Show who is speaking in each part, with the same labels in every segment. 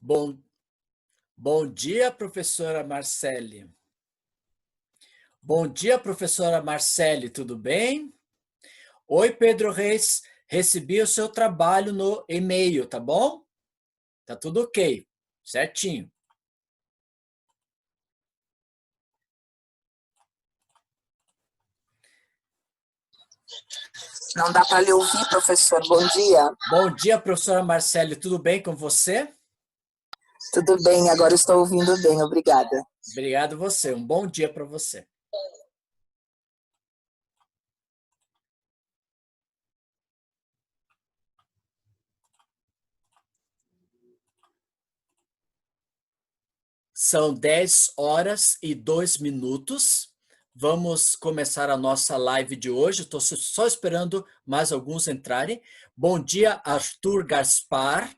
Speaker 1: Bom, bom dia, professora Marcele. Bom dia, professora Marcele, tudo bem? Oi, Pedro Reis, recebi o seu trabalho no e-mail, tá bom? Tá tudo ok, certinho.
Speaker 2: Não dá para lhe ouvir, professor. Bom dia.
Speaker 1: Bom dia, professora Marcele, tudo bem com você?
Speaker 2: Tudo bem, agora estou ouvindo bem, obrigada.
Speaker 1: Obrigado você, um bom dia para você. São 10h02. Vamos começar a nossa live de hoje. Estou só esperando mais alguns entrarem. Bom dia, Arthur Gaspar.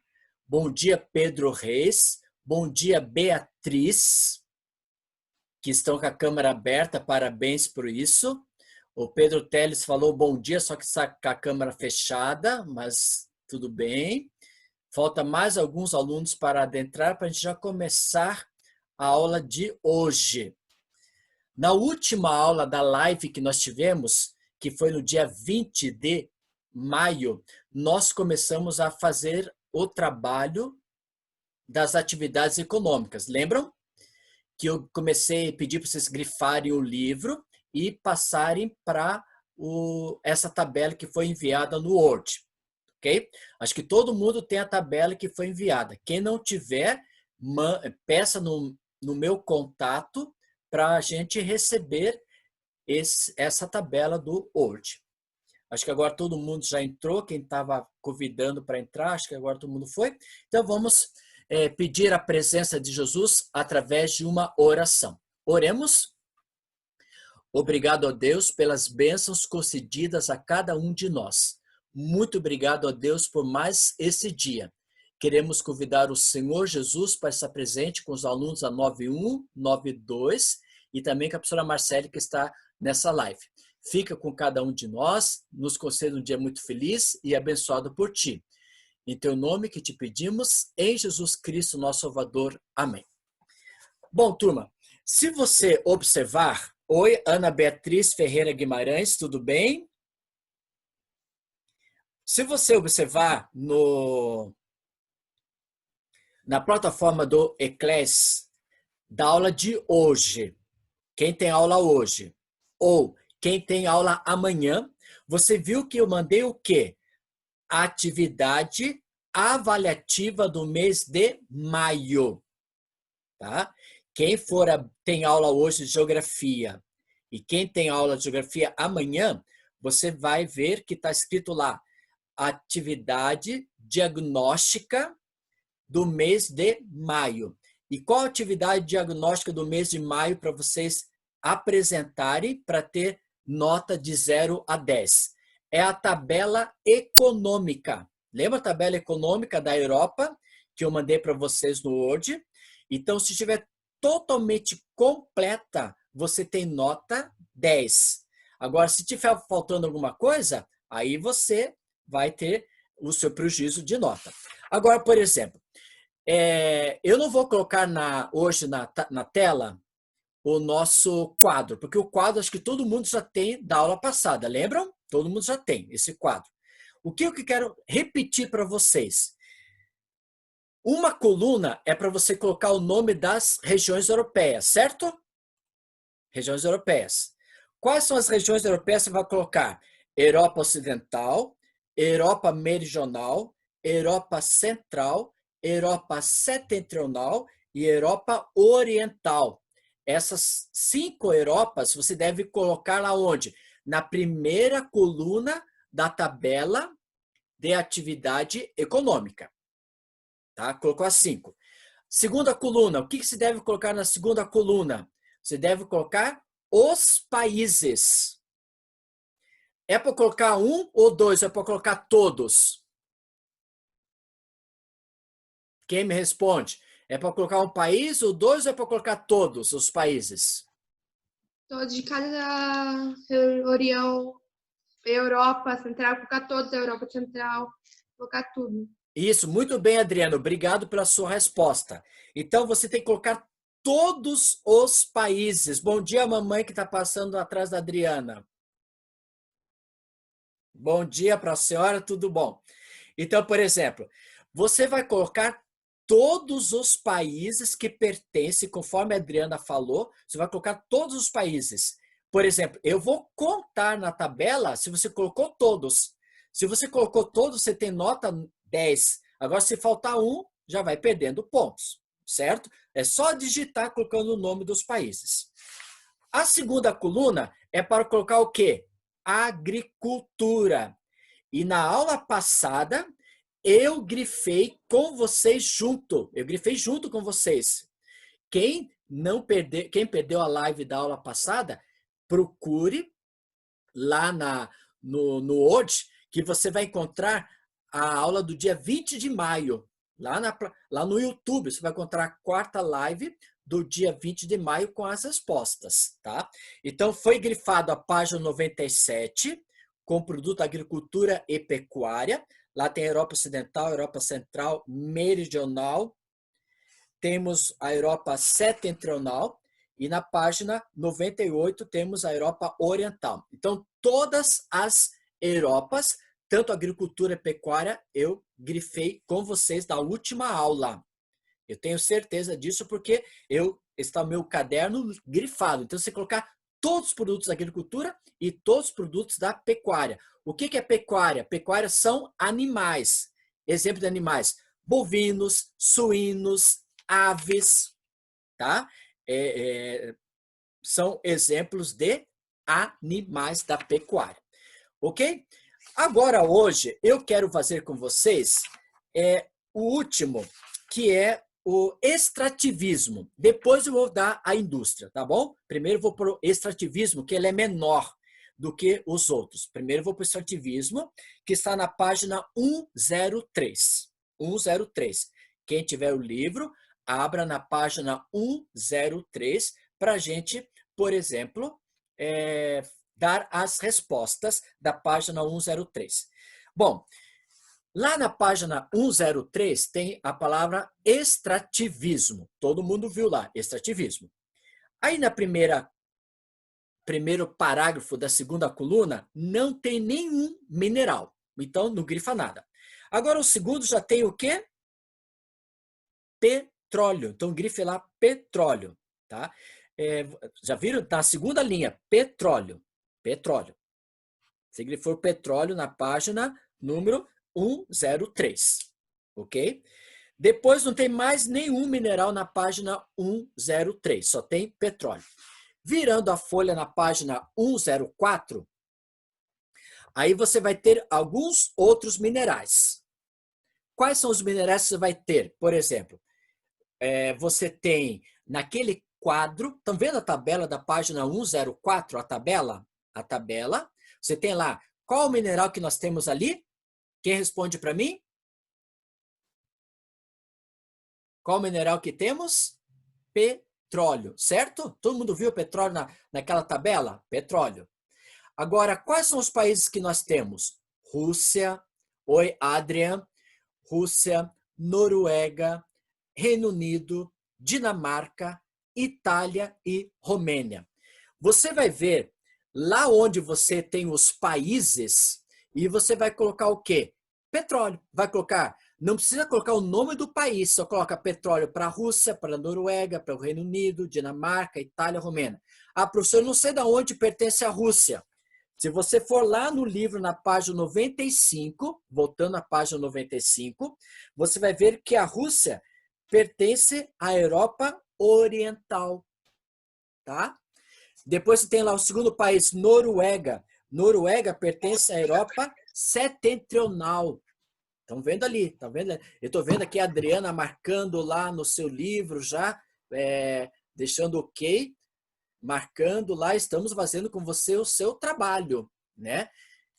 Speaker 1: Bom dia, Pedro Reis. Bom dia, Beatriz, que estão com a câmera aberta. Parabéns por isso. O Pedro Teles falou bom dia, só que está com a câmera fechada, mas tudo bem. Falta mais alguns alunos para adentrar para a gente já começar a aula de hoje. Na última aula da live que nós tivemos, que foi no dia 20 de maio, nós começamos a fazer o trabalho das atividades econômicas. Lembram? Que eu comecei a pedir para vocês grifarem o livro e passarem para essa tabela que foi enviada no Word. Ok? Acho que todo mundo tem a tabela que foi enviada. Quem não tiver, peça no meu contato para a gente receber essa tabela do Word. Acho que agora todo mundo já entrou, quem estava convidando para entrar, acho que agora todo mundo foi. Então vamos pedir a presença de Jesus através de uma oração. Oremos. Obrigado a Deus pelas bênçãos concedidas a cada um de nós. Muito obrigado a Deus por mais esse dia. Queremos convidar o Senhor Jesus para estar presente com os alunos da 91, 92 e também com a professora Marcele que está nessa live. Fica com cada um de nós, nos conceda um dia muito feliz e abençoado por ti. Em teu nome que te pedimos, em Jesus Cristo, nosso Salvador. Amém. Bom, turma, se você observar, oi, Ana Beatriz Ferreira Guimarães, tudo bem? Se você observar na plataforma do Eclass, da aula de hoje, quem tem aula hoje, ou quem tem aula amanhã, você viu que eu mandei o quê? A atividade avaliativa do mês de maio, tá? Quem tem aula hoje de geografia e quem tem aula de geografia amanhã, você vai ver que está escrito lá, atividade diagnóstica do mês de maio. E qual a atividade diagnóstica do mês de maio para vocês apresentarem para ter nota de 0 a 10? É a tabela econômica. Lembra a tabela econômica da Europa que eu mandei para vocês no Word? Então, se estiver totalmente completa, você tem nota 10. Agora, se estiver faltando alguma coisa, aí você vai ter o seu prejuízo de nota. Agora, por exemplo, eu não vou colocar hoje na tela o nosso quadro, porque o quadro acho que todo mundo já tem da aula passada, lembram? Todo mundo já tem esse quadro. O que eu quero repetir para vocês? Uma coluna é para você colocar o nome das regiões europeias, certo? Regiões europeias. Quais são as regiões europeias que você vai colocar? Europa Ocidental, Europa Meridional, Europa Central, Europa Setentrional e Europa Oriental. Essas 5 Europas você deve colocar lá onde? Na primeira coluna da tabela de atividade econômica. Tá? Colocou as 5. Segunda coluna, o que se deve colocar na segunda coluna? Você deve colocar os países. É para colocar um ou dois? É para colocar todos? Quem me responde? É para colocar um país ou dois ou é para colocar todos os países?
Speaker 3: Todos de cada região, Europa Central, colocar todos, Europa Central, colocar tudo.
Speaker 1: Isso, muito bem, Adriano. Obrigado pela sua resposta. Então, você tem que colocar todos os países. Bom dia, mamãe que está passando atrás da Adriana. Bom dia para a senhora, tudo bom? Então, por exemplo, você vai colocar todos os países que pertencem, conforme a Adriana falou, você vai colocar todos os países. Por exemplo, eu vou contar na tabela se você colocou todos. Se você colocou todos, você tem nota 10. Agora, se faltar um, já vai perdendo pontos, certo? É só digitar colocando o nome dos países. A segunda coluna é para colocar o quê? Agricultura. E na aula passada, eu grifei com vocês junto. Eu grifei junto com vocês. Quem perdeu a live da aula passada, procure lá no Word, que você vai encontrar a aula do dia 20 de maio. Lá no YouTube, você vai encontrar a quarta live do dia 20 de maio com as respostas, tá? Então, foi grifado a página 97, com produto agricultura e pecuária. Lá tem a Europa Ocidental, Europa Central, Meridional. Temos a Europa Setentrional. E na página 98 temos a Europa Oriental. Então, todas as Europas, tanto agricultura e pecuária, eu grifei com vocês da última aula. Eu tenho certeza disso porque está o meu caderno grifado. Então, você colocar todos os produtos da agricultura e todos os produtos da pecuária. O que é pecuária? Pecuária são animais. Exemplo de animais: bovinos, suínos, aves, tá? São exemplos de animais da pecuária. Ok? Agora, hoje, eu quero fazer com vocês o último, que é o extrativismo. Depois eu vou dar a indústria, tá bom? Primeiro eu vou para o extrativismo, que ele é menor do que os outros. Primeiro eu vou para o extrativismo, que está na página 103. 103. Quem tiver o livro, abra na página 103 para a gente, por exemplo, dar as respostas da página 103. Bom, lá na página 103 tem a palavra extrativismo. Todo mundo viu lá, extrativismo. Aí na primeiro parágrafo da segunda coluna, não tem nenhum mineral. Então, não grifa nada. Agora, o segundo já tem o quê? Petróleo. Então, grife lá petróleo. Tá? Já viram? Na segunda linha, petróleo. Petróleo. Você grifou petróleo na página número 103. Ok? Depois não tem mais nenhum mineral na página 103, só tem petróleo. Virando a folha na página 104, aí você vai ter alguns outros minerais. Quais são os minerais que você vai ter? Por exemplo, você tem naquele quadro, estão vendo a tabela da página 104, a tabela? A tabela. Você tem lá, qual o mineral que nós temos ali? Quem responde para mim? Qual o mineral que temos? Petróleo, certo? Todo mundo viu o petróleo naquela tabela? Petróleo. Agora, quais são os países que nós temos? Rússia, oi, Adrian, Rússia, Noruega, Reino Unido, Dinamarca, Itália e Romênia. Você vai ver lá onde você tem os países e você vai colocar o quê? Petróleo. Vai colocar, não precisa colocar o nome do país, só coloca petróleo para a Rússia, para a Noruega, para o Reino Unido, Dinamarca, Itália, Romênia. Ah, professor, eu não sei de onde pertence a Rússia. Se você for lá no livro, na página 95, voltando à página 95, você vai ver que a Rússia pertence à Europa Oriental, tá? Depois você tem lá o segundo país, Noruega. Noruega pertence à Europa Setentrional. Estão vendo ali, tá vendo? Eu estou vendo aqui a Adriana marcando lá no seu livro já, deixando ok, marcando lá, estamos fazendo com você o seu trabalho, né?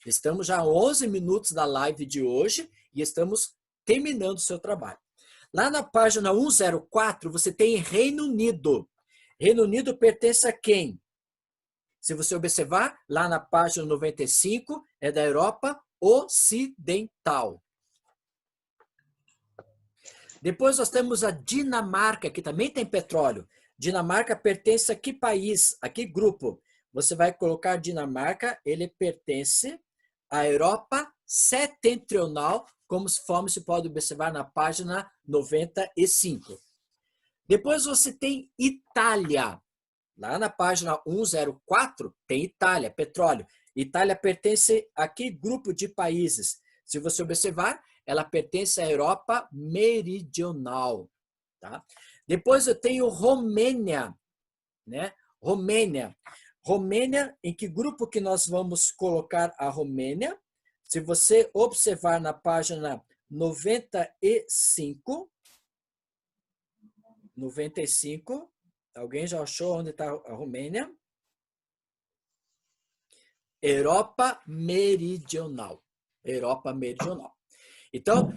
Speaker 1: Estamos já a 11 minutos da live de hoje e estamos terminando o seu trabalho. Lá na página 104, você tem Reino Unido. Reino Unido pertence a quem? Se você observar, lá na página 95, é da Europa Ocidental. Depois nós temos a Dinamarca, que também tem petróleo. Dinamarca pertence a que país? A que grupo? Você vai colocar Dinamarca, ele pertence à Europa Setentrional, conforme se pode observar na página 95. Depois você tem Itália. Lá na página 104 tem Itália, petróleo. Itália pertence a que grupo de países? Se você observar, ela pertence à Europa Meridional. Tá? Depois eu tenho Romênia. Né? Romênia. Romênia, em que grupo que nós vamos colocar a Romênia? Se você observar na página 95, alguém já achou onde está a Romênia? Europa Meridional. Europa Meridional. Então,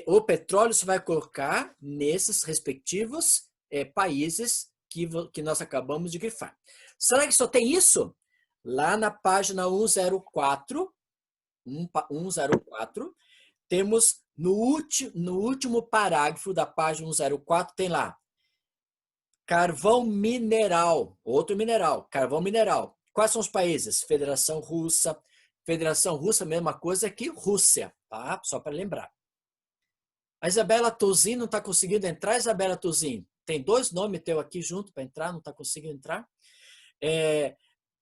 Speaker 1: o petróleo você vai colocar nesses respectivos países que nós acabamos de grifar. Será que só tem isso? Lá na página 104, temos no último parágrafo da página 104, tem lá carvão mineral, outro mineral, carvão mineral. Quais são os países? Federação Russa, mesma coisa que Rússia, tá? Só para lembrar. A Isabela Tozin não está conseguindo entrar, Isabela Tozin. Tem 2 nomes teu aqui junto para entrar, não está conseguindo entrar.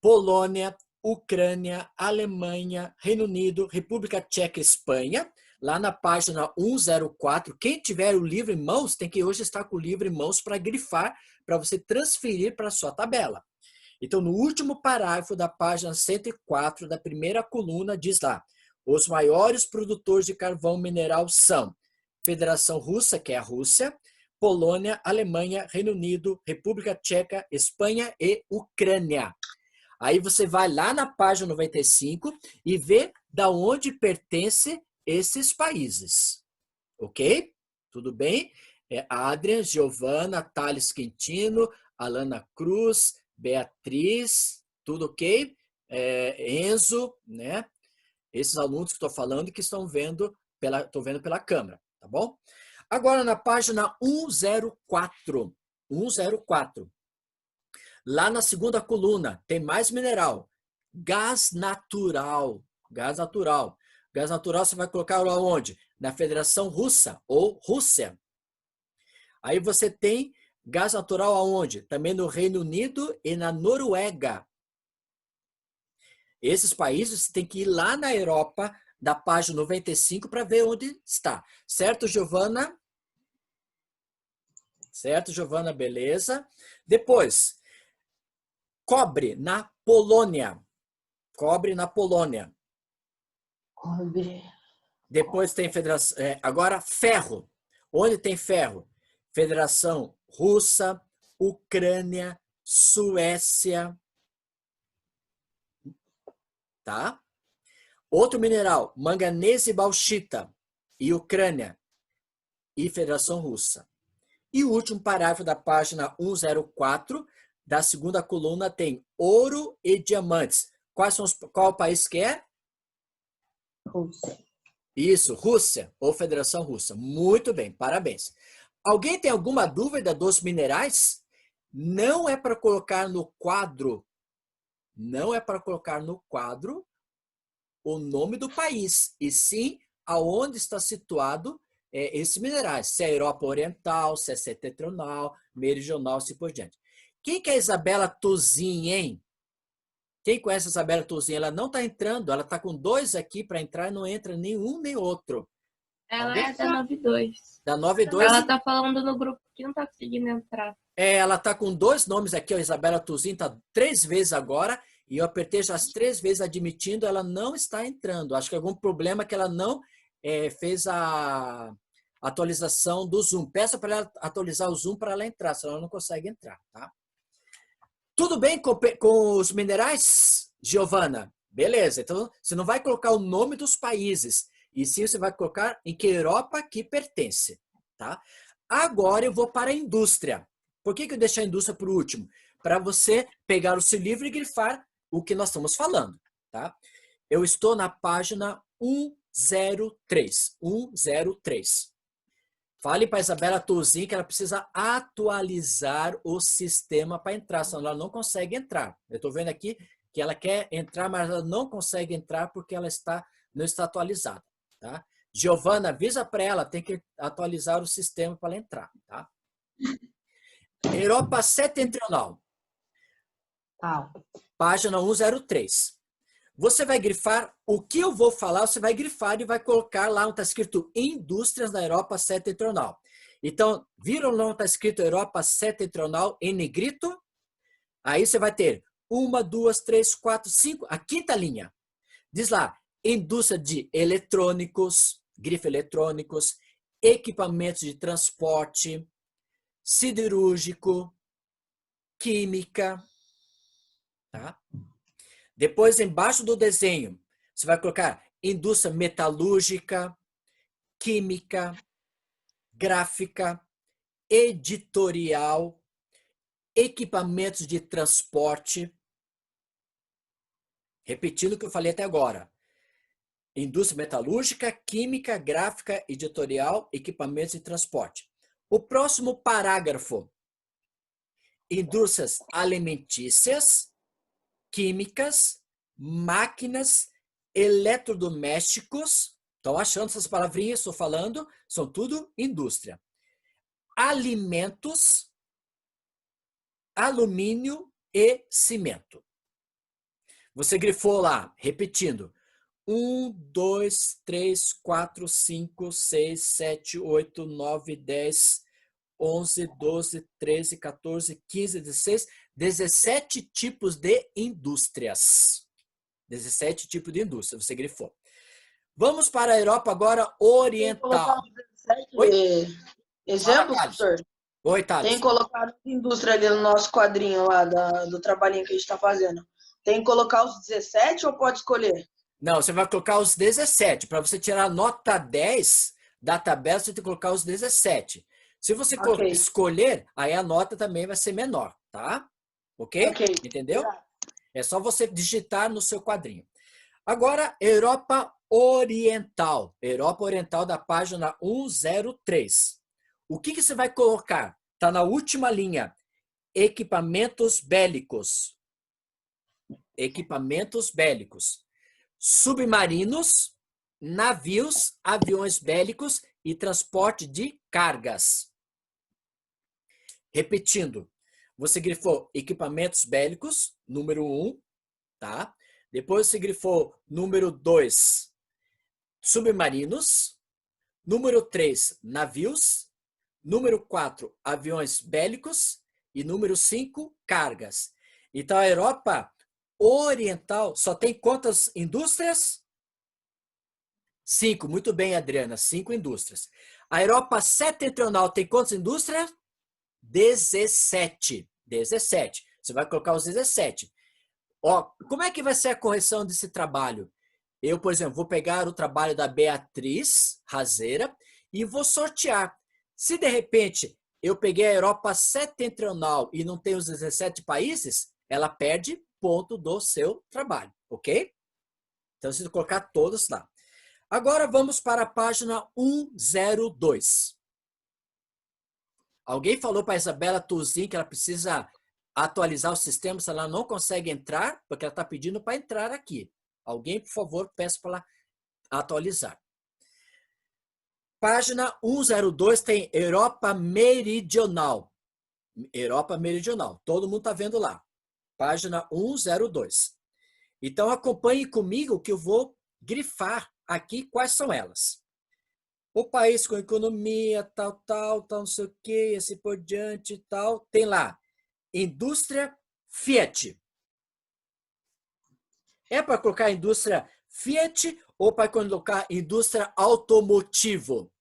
Speaker 1: Polônia, Ucrânia, Alemanha, Reino Unido, República Tcheca, Espanha. Lá na página 104, quem tiver o livro em mãos, tem que hoje estar com o livro em mãos para grifar, para você transferir para a sua tabela. Então, no último parágrafo da página 104, da primeira coluna, diz lá, os maiores produtores de carvão mineral são Federação Russa, que é a Rússia, Polônia, Alemanha, Reino Unido, República Tcheca, Espanha e Ucrânia. Aí você vai lá na página 95 e vê da onde pertence esses países. Ok? Tudo bem? Adrian, Giovana, Thales Quintino, Alana Cruz, Beatriz, tudo ok? Enzo, né? Esses alunos que estou falando que estou vendo pela câmera, tá bom? Agora na página 104, lá na segunda coluna, tem mais mineral. Gás natural. Gás natural você vai colocar lá onde? Na Federação Russa ou Rússia. Aí você tem gás natural aonde? Também no Reino Unido e na Noruega. Esses países você tem que ir lá na Europa, da página 95, para ver onde está. Certo, Giovana? Certo, Giovana, beleza. Depois, cobre na Polônia. Cobre na Polônia.
Speaker 2: Cobre.
Speaker 1: Depois tem federação. Agora, ferro. Onde tem ferro? Federação Russa, Ucrânia, Suécia. Tá? Outro mineral, manganês e bauxita. E Ucrânia. E Federação Russa. E o último parágrafo da página 104, da segunda coluna, tem ouro e diamantes. Qual país que é?
Speaker 2: Rússia.
Speaker 1: Isso, Rússia ou Federação Russa. Muito bem, parabéns. Alguém tem alguma dúvida dos minerais? Não é para colocar no quadro. Não é para colocar no quadro o nome do país, e sim aonde está situado esses minerais. Se é Europa Oriental, se é Setentrional, Meridional, assim por diante. Quem que é a Isabela Tozin, hein? Quem conhece a Isabela Tozin? Ela não está entrando, ela está com 2 aqui para entrar e não entra nenhum nem outro.
Speaker 3: Ela é da 92.
Speaker 1: Da 92.
Speaker 3: Ela tá falando no grupo que não tá conseguindo entrar.
Speaker 1: Ela está com 2 nomes aqui, a Isabela Tozin está 3 vezes agora, e eu apertei já as 3 vezes admitindo, ela não está entrando. Acho que algum problema que ela não fez a atualização do Zoom. Peça para ela atualizar o Zoom para ela entrar, senão ela não consegue entrar. Tá? Tudo bem com os minerais, Giovana? Beleza. Então, você não vai colocar o nome dos países, e sim você vai colocar em que Europa que pertence. Tá? Agora eu vou para a indústria. Por que eu deixei a indústria por último? Para você pegar o seu livro e grifar o que nós estamos falando. Tá? Eu estou na página 103. Fale para a Isabela Tuzin que ela precisa atualizar o sistema para entrar, senão ela não consegue entrar. Eu estou vendo aqui que ela quer entrar, mas ela não consegue entrar porque ela não está atualizada. Tá? Giovana, avisa para ela, tem que atualizar o sistema para ela entrar. Tá? Europa Setentrional. Página 103. Você vai grifar o que eu vou falar, você vai grifar e vai colocar lá onde está escrito Indústrias da Europa Setentrional. Então, viram lá onde está escrito Europa Setentrional em negrito? Aí você vai ter 1, 2, 3, 4, 5, a quinta linha. Diz lá, indústria de eletrônicos, grife eletrônicos, equipamentos de transporte, siderúrgico, química, tá? Depois, embaixo do desenho, você vai colocar indústria metalúrgica, química, gráfica, editorial, equipamentos de transporte. Repetindo o que eu falei até agora. Indústria metalúrgica, química, gráfica, editorial, equipamentos de transporte. O próximo parágrafo. Indústrias alimentícias, químicas, máquinas, eletrodomésticos. Estão achando essas palavrinhas? Estou falando, são tudo indústria. Alimentos, alumínio e cimento. Você grifou lá, repetindo. 1, 2, 3, 4, 5, 6, 7, 8, 9, 10, 11, 12, 13, 14, 15, 16, 17 tipos de indústrias. 17 tipos de indústria, você grifou. Vamos para a Europa agora oriental.
Speaker 4: Exemplo, professor?
Speaker 1: Oi, Thales.
Speaker 4: Tem colocado indústria ali no nosso quadrinho lá do trabalhinho que a gente está fazendo. Tem que colocar os 17 ou pode escolher?
Speaker 1: Não, você vai colocar os 17. Para você tirar a nota 10 da tabela, você tem que colocar os 17. Se você escolher, aí a nota também vai ser menor, tá? Ok? Entendeu? É só você digitar no seu quadrinho. Agora, Europa Oriental. Europa Oriental da página 103. O que você vai colocar? Está na última linha. Equipamentos bélicos. Equipamentos bélicos. Submarinos, navios, aviões bélicos e transporte de cargas. Repetindo, você grifou equipamentos bélicos, número 1, tá? Depois você grifou número 2, submarinos, número 3, navios, número 4, aviões bélicos e número 5, cargas. Então a Europa Oriental só tem quantas indústrias? 5. Muito bem, Adriana. 5 indústrias. A Europa Setentrional tem quantas indústrias? 17. 17. Você vai colocar os 17. Ó, como é que vai ser a correção desse trabalho? Eu, por exemplo, vou pegar o trabalho da Beatriz Razeira e vou sortear. Se, de repente, eu peguei a Europa Setentrional e não tem os 17 países, ela perde ponto do seu trabalho, ok? Então, você tem que colocar todos lá. Agora, vamos para a página 102. Alguém falou para a Isabela Tuzin que ela precisa atualizar o sistema, se ela não consegue entrar, porque ela está pedindo para entrar aqui. Alguém, por favor, peça para ela atualizar. Página 102 tem Europa Meridional. Europa Meridional. Todo mundo está vendo lá. Página 102. Então, acompanhe comigo que eu vou grifar aqui quais são elas. O país com economia, tal, não sei o quê, assim por diante, tal. Tem lá, indústria Fiat. É para colocar indústria Fiat ou para colocar indústria automotivo?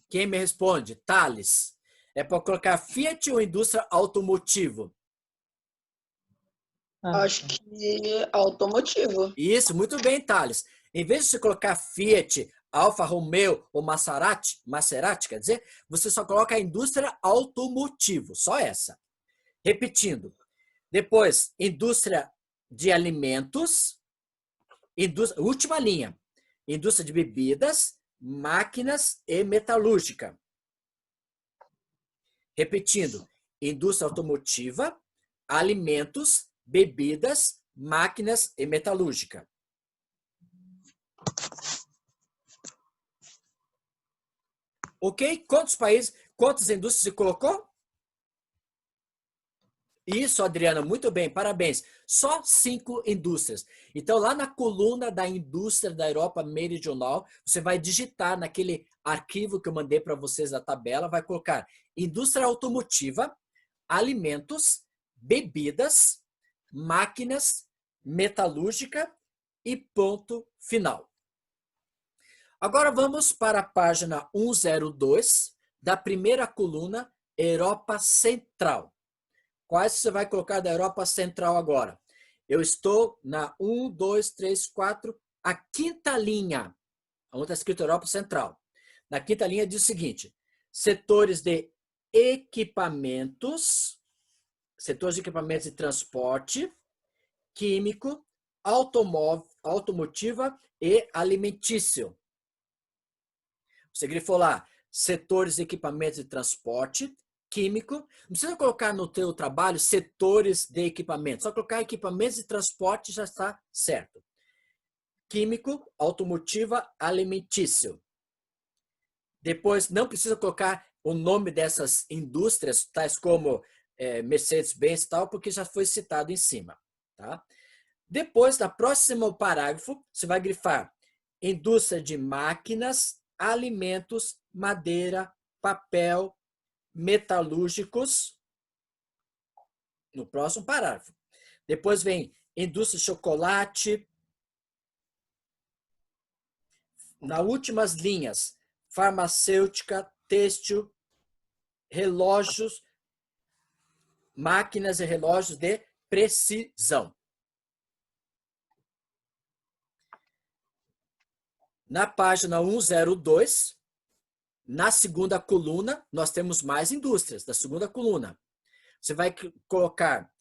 Speaker 1: Quem me responde? Thales. É para colocar Fiat ou indústria automotivo?
Speaker 4: Acho que automotivo.
Speaker 1: Isso, muito bem, Thales. Em vez de você colocar Fiat, Alfa Romeo ou Maserati, quer dizer, você só coloca a indústria automotivo, só essa. Repetindo. Depois, indústria de alimentos, última linha, indústria de bebidas, máquinas e metalúrgica. Repetindo, indústria automotiva, alimentos, bebidas, máquinas e metalúrgica. Ok? Quantos países, quantas indústrias você colocou? Isso, Adriana, muito bem, parabéns. Só 5 indústrias. Então, lá na coluna da indústria da Europa Meridional, você vai digitar naquele arquivo que eu mandei para vocês da tabela, vai colocar indústria automotiva, alimentos, bebidas, máquinas, metalúrgica e ponto final. Agora vamos para a página 102 da primeira coluna, Europa Central. Quais você vai colocar da Europa Central agora? Eu estou na 1, 2, 3, 4, a quinta linha, onde está escrito Europa Central. Na quinta linha diz o seguinte, setores de equipamentos de transporte, químico, automotiva e alimentício. Você grifou lá, setores de equipamentos de transporte, químico. Não precisa colocar no teu trabalho setores de equipamentos. Só colocar equipamentos de transporte já está certo. Químico, automotiva, alimentício. Depois, não precisa colocar o nome dessas indústrias, tais como Mercedes-Benz e tal, porque já foi citado em cima. Tá? Depois, no próximo parágrafo, você vai grifar indústria de máquinas, alimentos, madeira, papel, metalúrgicos, no próximo parágrafo. Depois vem indústria de chocolate. Nas últimas linhas, farmacêutica, têxtil, relógios, máquinas e relógios de precisão. Na página 102, na segunda coluna, nós temos mais indústrias, da segunda coluna. Você vai colocar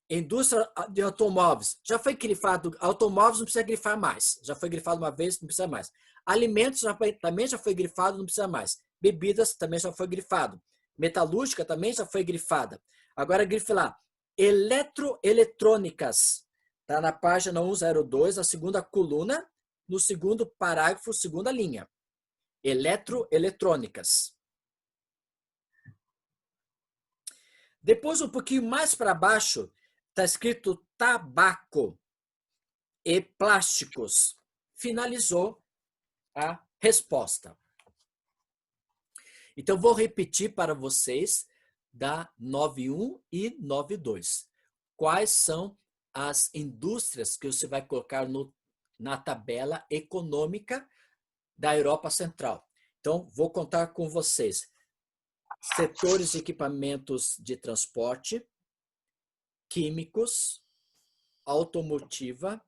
Speaker 1: indústria de automóveis. Já foi grifado, automóveis não precisa grifar mais. Já foi grifado uma vez, não precisa mais. Alimentos também já foi grifado, não precisa mais. Bebidas também já foi grifado. Metalúrgica também já foi grifada. Agora grife lá. Eletrônicas. Está na página 102, a segunda coluna, no segundo parágrafo, segunda linha. Eletrônicas. Depois, um pouquinho mais para baixo, está escrito tabaco e plásticos. Finalizou a resposta. Então, vou repetir para vocês da 91 e 92. Quais são as indústrias que você vai colocar na tabela econômica da Europa Central? Então, vou contar com vocês. Setores de equipamentos de transporte, químicos, automotiva,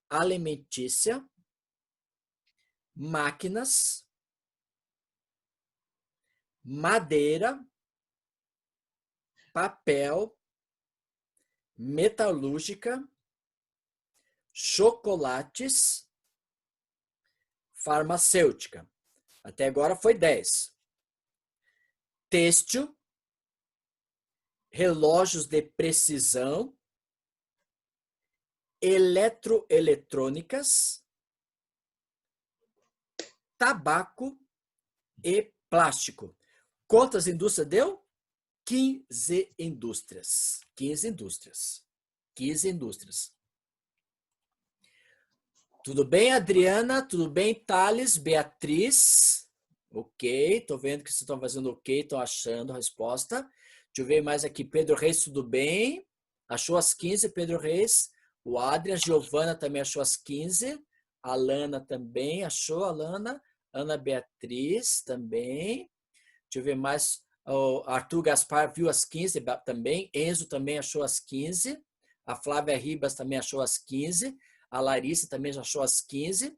Speaker 1: alimentícia, máquinas, madeira, papel, metalúrgica, chocolates, farmacêutica. Até agora foi 10. Têxtil, relógios de precisão, eletrônicas, tabaco e plástico. Quantas indústrias deu? 15 indústrias. 15 indústrias. 15 indústrias. Tudo bem, Adriana? Tudo bem, Thales? Beatriz? Ok, estou vendo que vocês estão fazendo ok, estão achando a resposta. Deixa eu ver mais aqui. Pedro Reis, tudo bem? Achou as 15, Pedro Reis. O Adrian, Giovana também achou as 15. A Lana também achou, a Lana. Ana Beatriz também. Deixa eu ver mais. O Arthur Gaspar viu as 15 também. Enzo também achou as 15. A Flávia Ribas também achou as 15. A Larissa também já achou as 15.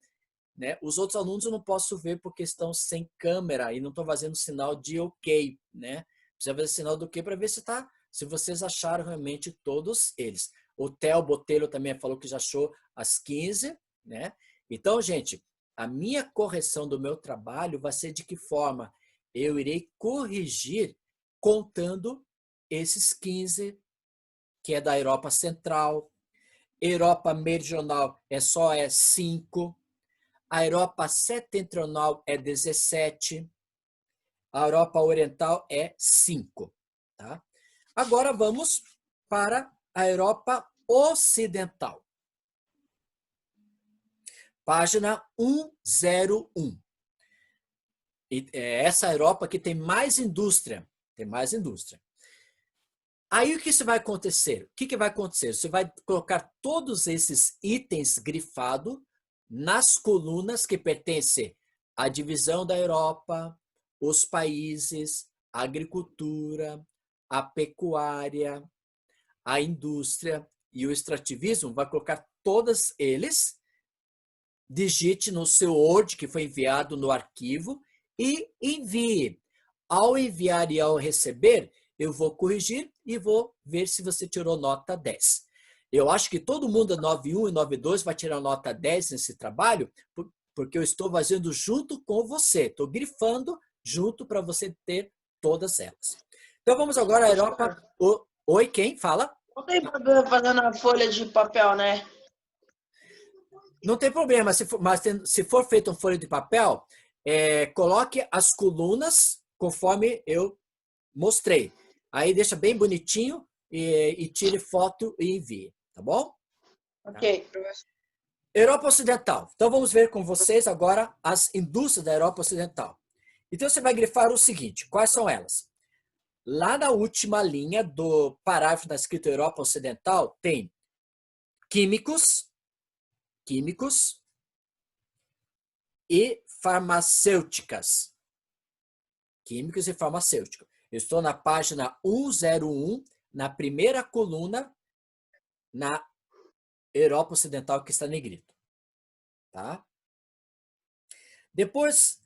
Speaker 1: Né? Os outros alunos eu não posso ver porque estão sem câmera e não estão fazendo sinal de ok. Né? Precisa fazer sinal do ok para ver se vocês acharam realmente todos eles. O Theo Botelho também falou que já achou as 15. Né? Então, gente, a minha correção do meu trabalho vai ser de que forma? Eu irei corrigir contando esses 15, que é da Europa Central. Europa Meridional é 5. A Europa Setentrional é 17. A Europa Oriental é 5. Tá? Agora vamos para a Europa Ocidental. Página 101. É essa Europa que tem mais indústria. Tem mais indústria. Aí o que isso vai acontecer? O que vai acontecer? Você vai colocar todos esses itens grifados nas colunas que pertencem à divisão da Europa, os países, a agricultura, a pecuária, a indústria e o extrativismo. Vai colocar todos eles, digite no seu Word que foi enviado no arquivo e envie. Ao enviar e ao receber, eu vou corrigir e vou ver se você tirou nota 10. Eu acho que todo mundo 9.1 e 9.2 vai tirar nota 10 nesse trabalho, porque eu estou fazendo junto com você. Estou grifando junto para você ter todas elas. Então vamos agora à Europa. Oi, quem fala?
Speaker 4: Não tem problema fazendo a folha de papel, né?
Speaker 1: Não tem problema, mas se for feito uma folha de papel, coloque as colunas conforme eu mostrei. Aí deixa bem bonitinho e tire foto e envie, tá bom?
Speaker 4: Ok, professor.
Speaker 1: Europa Ocidental. Então vamos ver com vocês agora as indústrias da Europa Ocidental. Então você vai grifar o seguinte, quais são elas? Lá na última linha do parágrafo da escrita Europa Ocidental tem químicos e farmacêuticas. Químicos e farmacêuticos. Eu estou na página 101, na primeira coluna, na Europa Ocidental, que está negrito. Tá? Depois,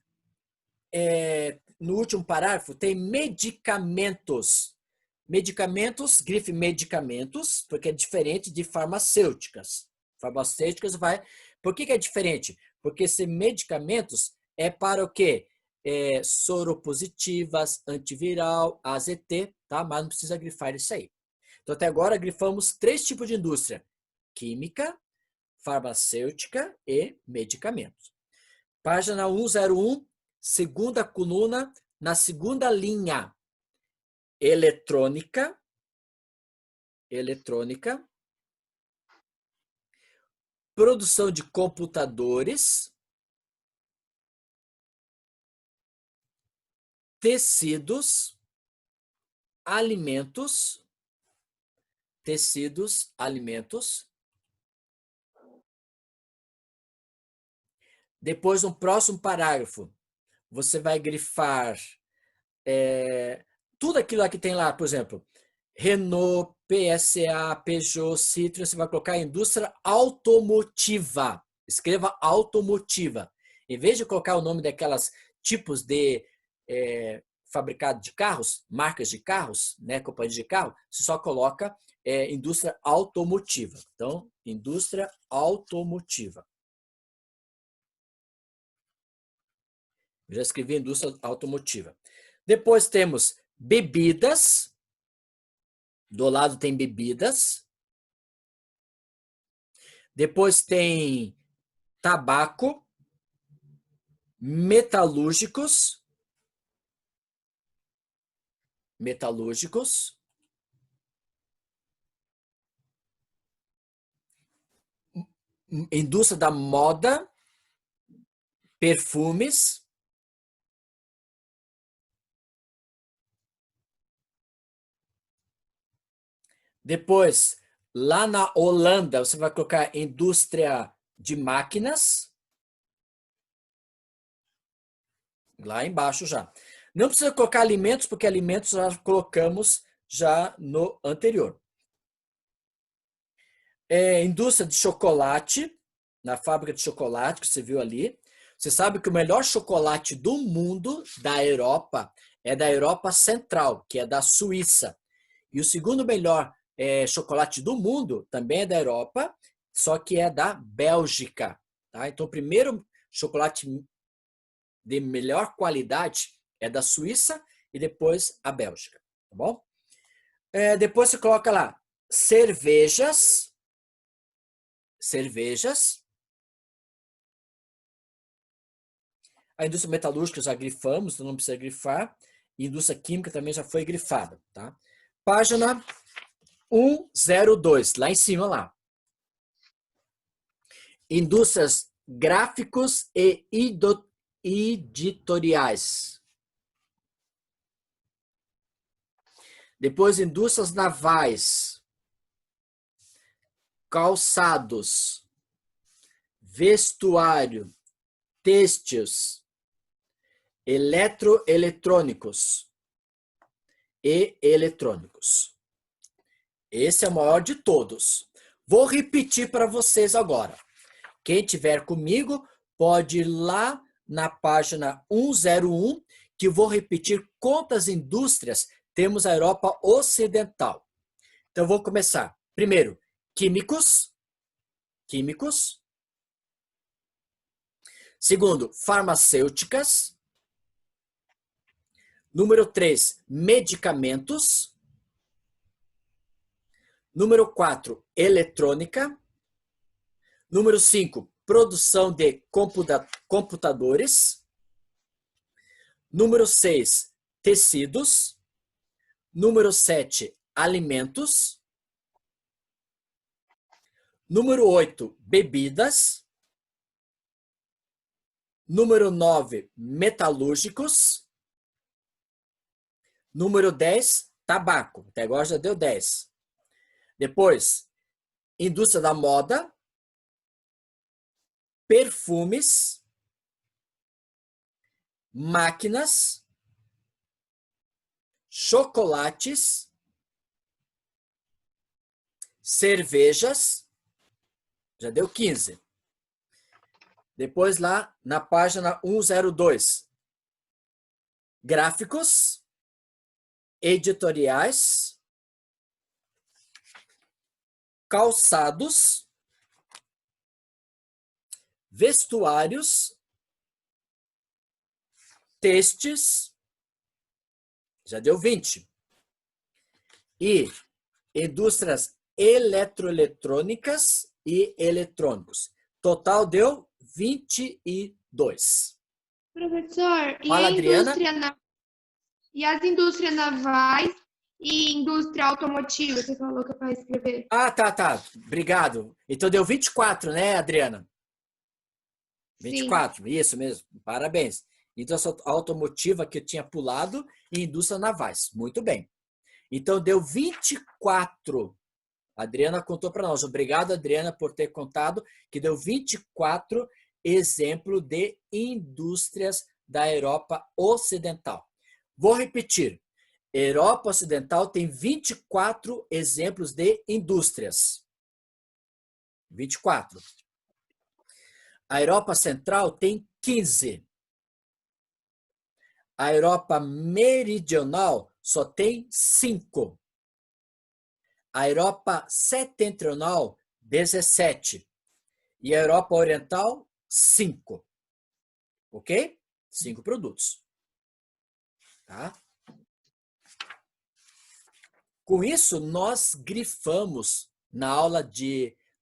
Speaker 1: no último parágrafo, tem medicamentos. Medicamentos, grife medicamentos, porque é diferente de farmacêuticas. Farmacêuticas vai... Por que é diferente? Porque esses medicamentos é para o quê? Soropositivas, antiviral, AZT, tá? Mas não precisa grifar isso aí. Então, até agora, grifamos 3 tipos de indústria. Química, farmacêutica e medicamentos. Página 101, segunda coluna, na segunda linha. Eletrônica, produção de computadores, tecidos, alimentos, Depois, no próximo parágrafo, você vai grifar tudo aquilo lá que tem lá, por exemplo, Renault, PSA, Peugeot, Citroën, você vai colocar indústria automotiva. Escreva automotiva. Em vez de colocar o nome daquelas tipos de fabricado de carros, marcas de carros, né, companhias de carro, você só coloca indústria automotiva. Então, indústria automotiva. Eu já escrevi indústria automotiva. Depois temos bebidas. Do lado tem bebidas. Depois tem tabaco, metalúrgicos. Indústria da moda, perfumes. Depois, lá na Holanda, você vai colocar indústria de máquinas. Lá embaixo já. Não precisa colocar alimentos, porque alimentos nós colocamos já no anterior. Indústria de chocolate, na fábrica de chocolate que você viu ali. Você sabe que o melhor chocolate do mundo, da Europa, é da Europa Central, que é da Suíça. E o segundo melhor chocolate do mundo também é da Europa, só que é da Bélgica. Tá? Então, o primeiro chocolate de melhor qualidade é da Suíça e depois a Bélgica, tá bom? Depois você coloca lá cervejas. A indústria metalúrgica já grifamos, então não precisa grifar. Indústria química também já foi grifada, tá? Página 102, lá em cima lá. Indústrias gráficos e editoriais. Depois, indústrias navais, calçados, vestuário, têxteis, eletrônicos e eletrônicos. Esse é o maior de todos. Vou repetir para vocês agora. Quem tiver comigo pode ir lá na página 101, que eu vou repetir quantas indústrias temos na Europa Ocidental. Então, eu vou começar. Primeiro, químicos. Segundo, farmacêuticas. Número 3, medicamentos. Número 4, eletrônica. Número 5, produção de computadores. Número 6, tecidos. Número 7, alimentos. Número 8, bebidas. Número 9, metalúrgicos. Número 10, tabaco. Até agora já deu 10. Depois, indústria da moda, perfumes, máquinas, chocolates, cervejas, já deu 15. Depois lá na página 102, gráficos, editoriais, calçados, vestuários, têxteis, já deu 20. E indústrias eletroeletrônicas e eletrônicos. Total deu 22.
Speaker 5: Professor,
Speaker 1: Fala, Adriana.
Speaker 5: E as indústrias navais e indústria automotiva, você falou que é para escrever.
Speaker 1: Ah, tá. Obrigado. Então deu 24, né, Adriana? 24, sim. Isso mesmo. Parabéns. Indústria automotiva que eu tinha pulado e indústria navais. Muito bem. Então deu 24. A Adriana contou para nós. Obrigado, Adriana, por ter contado que deu 24 exemplos de indústrias da Europa Ocidental. Vou repetir. Europa Ocidental tem 24 exemplos de indústrias. 24. A Europa Central tem 15. A Europa Meridional só tem 5. A Europa Setentrional, 17. E a Europa Oriental, 5. Ok? 5 produtos. Tá? Com isso, nós grifamos na aula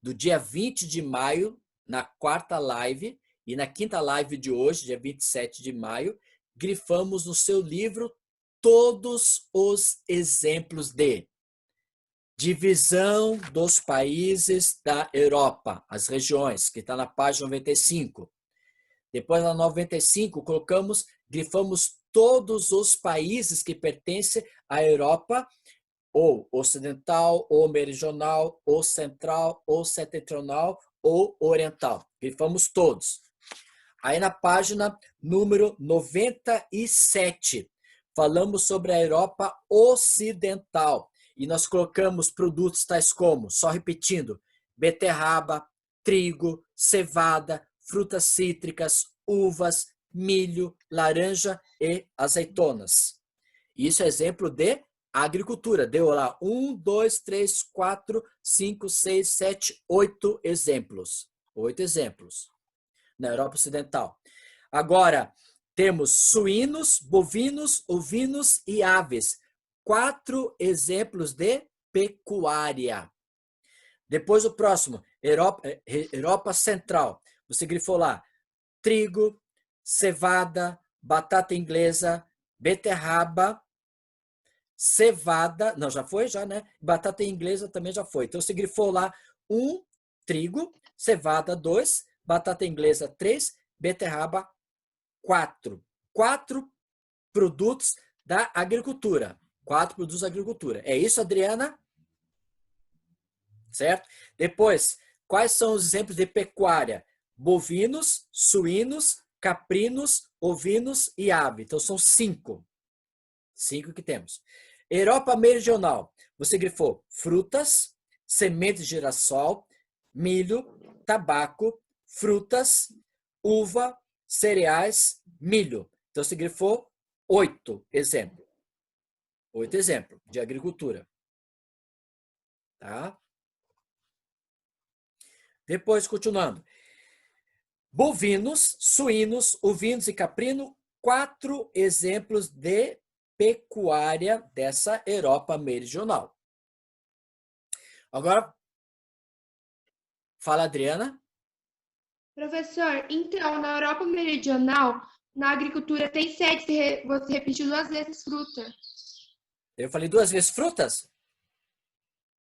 Speaker 1: do dia 20 de maio, na quarta live, e na quinta live de hoje, dia 27 de maio, grifamos no seu livro todos os exemplos de divisão dos países da Europa, as regiões, que está na página 95. Depois, na 95, grifamos todos os países que pertencem à Europa, ou ocidental, ou meridional, ou central, ou setentrional, ou oriental. Grifamos todos. Aí na página número 97, falamos sobre a Europa Ocidental. E nós colocamos produtos tais como, só repetindo, beterraba, trigo, cevada, frutas cítricas, uvas, milho, laranja e azeitonas. Isso é exemplo de agricultura. Deu lá 1, 2, 3, 4, 5, 6, 7, 8 exemplos. 8 exemplos. na Europa Ocidental. Agora, temos suínos, bovinos, ovinos e aves. 4 exemplos de pecuária. Depois o próximo, Europa Central. Você grifou lá, trigo, cevada, batata inglesa, beterraba, cevada, não, já foi, já, né? Batata inglesa também já foi. Então, você grifou lá 1, trigo, cevada 2, batata inglesa 3, beterraba 4. 4 produtos da agricultura. 4 produtos da agricultura. É isso, Adriana? Certo? Depois, quais são os exemplos de pecuária? Bovinos, suínos, caprinos, ovinos e ave. Então, são 5. 5 que temos. Europa Meridional. Você grifou frutas, sementes de girassol, milho, tabaco, frutas, uva, cereais, milho. Então, você grifou 8 exemplos. 8 exemplos de agricultura. Tá? Depois, continuando. Bovinos, suínos, ovinos e caprino, 4 exemplos de pecuária dessa Europa Meridional. Agora, fala, Adriana.
Speaker 5: Professor, então, na Europa Meridional, na agricultura tem 7, você repetiu 2 vezes fruta.
Speaker 1: Eu falei 2 vezes frutas?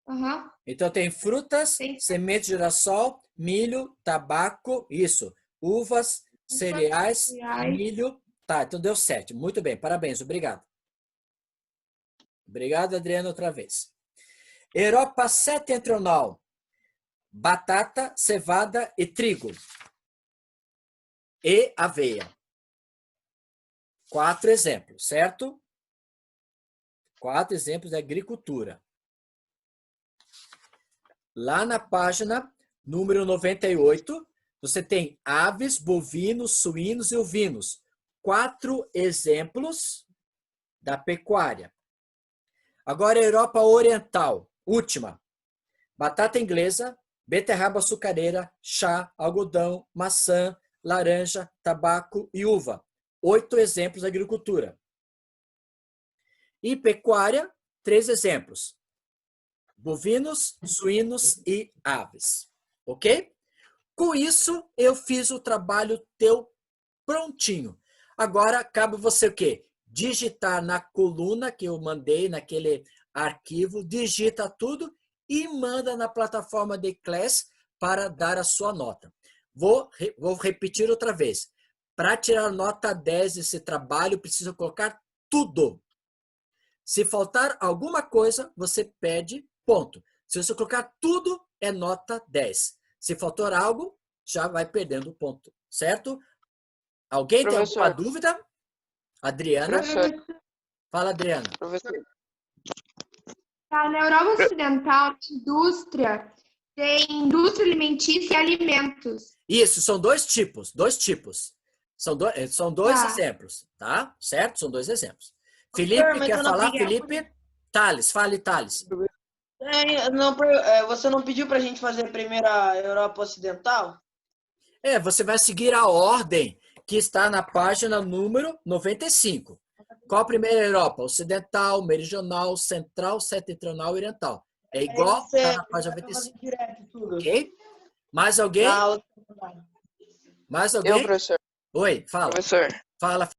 Speaker 5: Aham.
Speaker 1: Então, tem frutas,
Speaker 5: Tem.
Speaker 1: semente de girassol, milho, tabaco, isso. Uvas, cereais, milho. Tá, então deu 7. Muito bem, parabéns, obrigado. Obrigado, Adriana, outra vez. Europa Setentrional. Batata, cevada e trigo. E aveia. 4 exemplos, certo? 4 exemplos de agricultura. Lá na página número 98, você tem aves, bovinos, suínos e ovinos. 4 exemplos da pecuária. Agora, Europa Oriental, última. Batata inglesa, beterraba açucareira, chá, algodão, maçã, laranja, tabaco e uva. 8 exemplos da agricultura. E pecuária, 3 exemplos. Bovinos, suínos e aves. Ok? Com isso, eu fiz o trabalho teu prontinho. Agora, cabe você o quê? Digitar na coluna que eu mandei, naquele arquivo, digita tudo e manda na plataforma de Class para dar a sua nota. Vou repetir outra vez. Para tirar nota 10 desse trabalho, precisa colocar tudo. Se faltar alguma coisa, você pede ponto. Se você colocar tudo, é nota 10. Se faltar algo, já vai perdendo ponto. Certo? Alguém tem alguma dúvida? Adriana?
Speaker 2: Professor.
Speaker 1: Fala, Adriana.
Speaker 2: Professor.
Speaker 5: Tá, na Europa Ocidental, indústria tem indústria alimentícia e alimentos.
Speaker 1: Isso, são 2 tipos. 2 tipos. São dois
Speaker 5: Tá.
Speaker 1: exemplos, tá? Certo? São 2 exemplos. Felipe, quer falar? Felipe? Thales, fale, Thales.
Speaker 4: Você não pediu para a gente fazer primeiro a Europa Ocidental?
Speaker 1: Você vai seguir a ordem que está na página número 95. Qual a primeira Europa? Ocidental, meridional, central, setentrional e oriental. É igual está na página 95. Ok? Mais alguém? Mais alguém?
Speaker 2: Eu, professor.
Speaker 1: Oi, fala.
Speaker 2: Professor.
Speaker 1: Fala.